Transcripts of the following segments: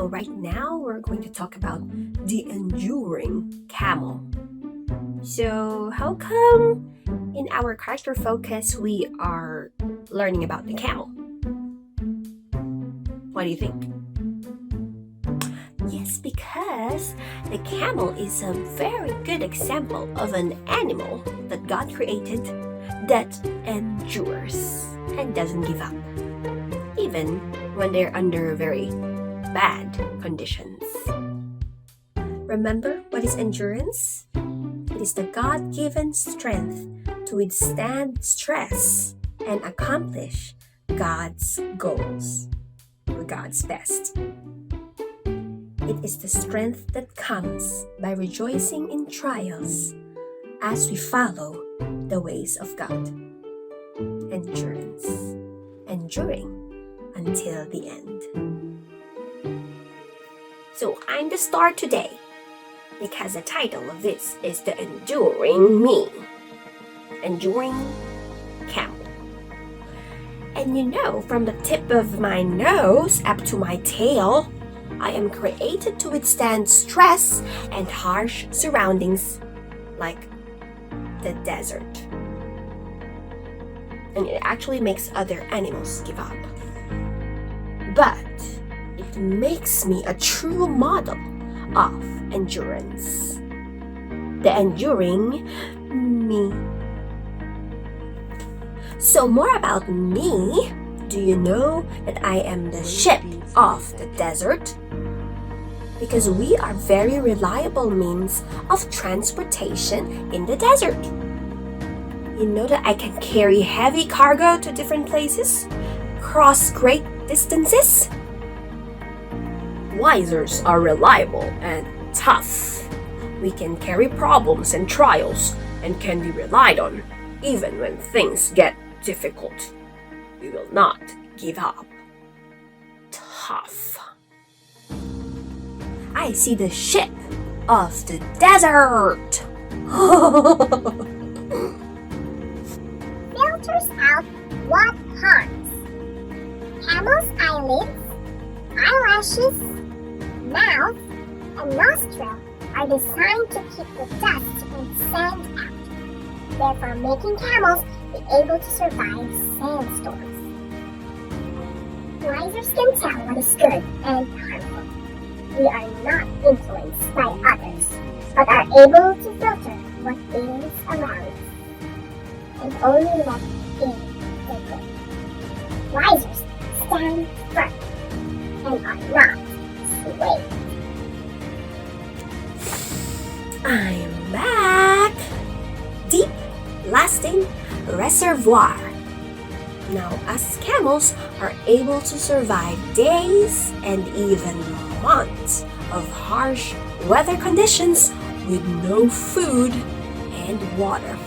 So right now we're going to talk about the enduring camel. So how come in our character focus we are learning about the camel? What do you think? Yes, because the camel is a very good example of an animal that God created that endures and doesn't give up, even when they're under very bad conditions. Remember what is endurance? It is the God-given strength to withstand stress and accomplish God's goals or God's best. It is the strength that comes by rejoicing in trials as we follow the ways of God. Endurance, enduring until the end. So I'm the star today because the title of this is The Enduring Me. Enduring Camel. And you know, from the tip of my nose up to my tail, I am created to withstand stress and harsh surroundings like the desert. And it actually makes other animals give up. But it makes me a true model of endurance. The enduring me. So more about me. Do you know that I am the ship of the desert? Because we are very reliable means of transportation in the desert. You know that I can carry heavy cargo to different places, cross great distances. Wisers are reliable and tough. We can carry problems and trials and can be relied on even when things get difficult. We will not give up. Tough. I see the ship of the desert. Filters out what harms. Camel's eyelids, eyelashes, mouth, and nostril are designed to keep the dust and sand out, therefore making camels be able to survive sandstorms. Wisers can tell what is good and harmful. We are not influenced by others, but are able to filter what is around us, and only let in the good. Wisers stand firm and are not swayed. I'm back. Deep, lasting reservoir. Now, us camels are able to survive days and even months of harsh weather conditions with no food and water.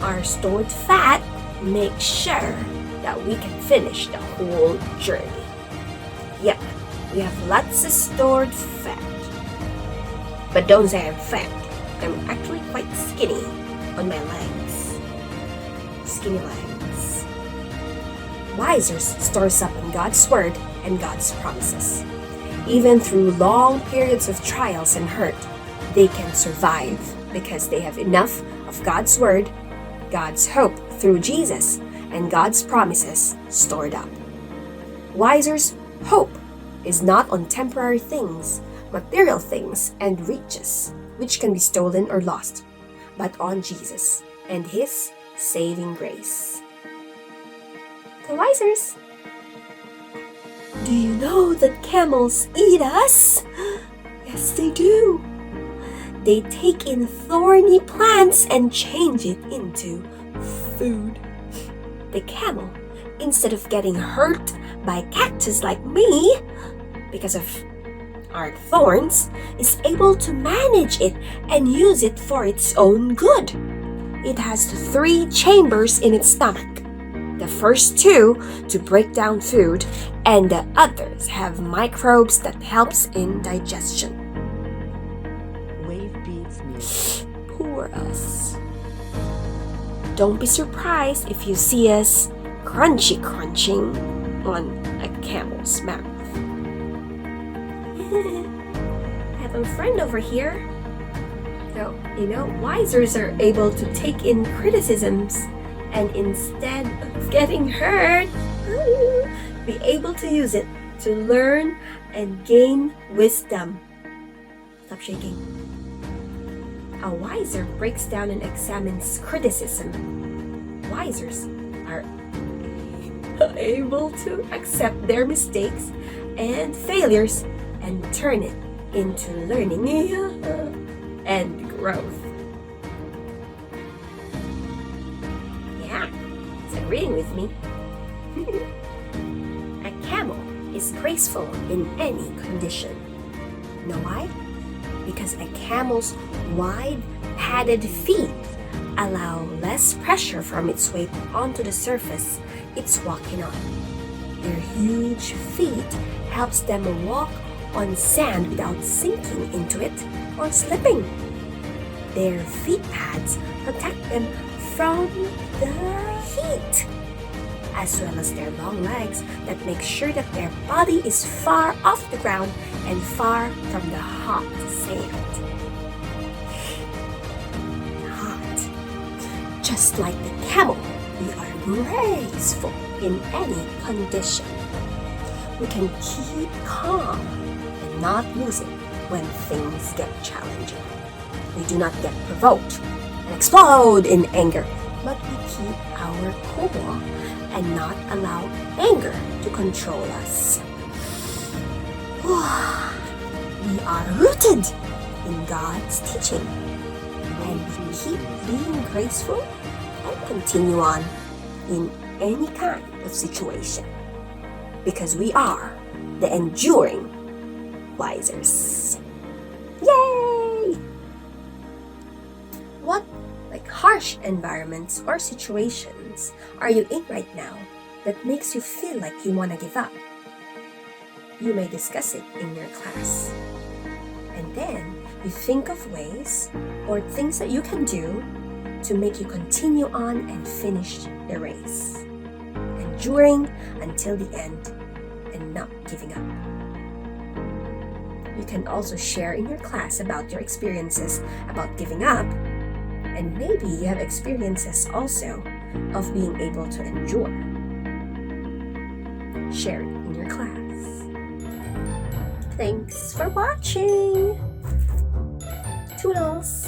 Our stored fat makes sure that we can finish the whole journey. Yep, we have lots of stored fat. But don't say I'm fat. I'm actually quite skinny on my legs. Skinny legs. Wisers stores up in God's word and God's promises. Even through long periods of trials and hurt, they can survive because they have enough of God's word, God's hope through Jesus, and God's promises stored up. Wisers' hope is not on temporary things, material things, and riches, which can be stolen or lost, but on Jesus and His saving grace. The wisers. Do you know that camels eat us? Yes, they do. They take in thorny plants and change it into food. The camel, instead of getting hurt by cactus like me, because of our thorns, is able to manage it and use it for its own good. It has 3 chambers in its stomach. The first 2 to break down food, and the others have microbes that helps in digestion. Wave beats me. Poor us. Don't be surprised if you see us crunching on a camel's mouth. I have a friend over here. So, wisers are able to take in criticisms and instead of getting hurt, be able to use it to learn and gain wisdom. Stop shaking. A wiser breaks down and examines criticism. Wisers are able to accept their mistakes and failures and turn it into learning and growth. Yeah, it's agreeing with me. A camel is graceful in any condition. Know why? Because a camel's wide, padded feet allow less pressure from its weight onto the surface it's walking on. Their huge feet helps them walk on sand without sinking into it or slipping. Their feet pads protect them from the heat, as well as their long legs that make sure that their body is far off the ground and far from the hot sand. Hot. Just like the camel, we are graceful in any condition. We can keep calm and not lose it when things get challenging. We do not get provoked and explode in anger, but we keep our cool and not allow anger to control us. We are rooted in God's teaching, and we keep being graceful and continue on in any kind of situation, because we are the enduring wisers. Yay! What harsh environments or situations are you in right now that makes you feel like you want to give up? You may discuss it in your class. And then you think of ways or things that you can do to make you continue on and finish the race, enduring until the end and not giving up. You can also share in your class about your experiences about giving up, and maybe you have experiences also of being able to endure. Share it in your class. Thanks for watching. Toodles.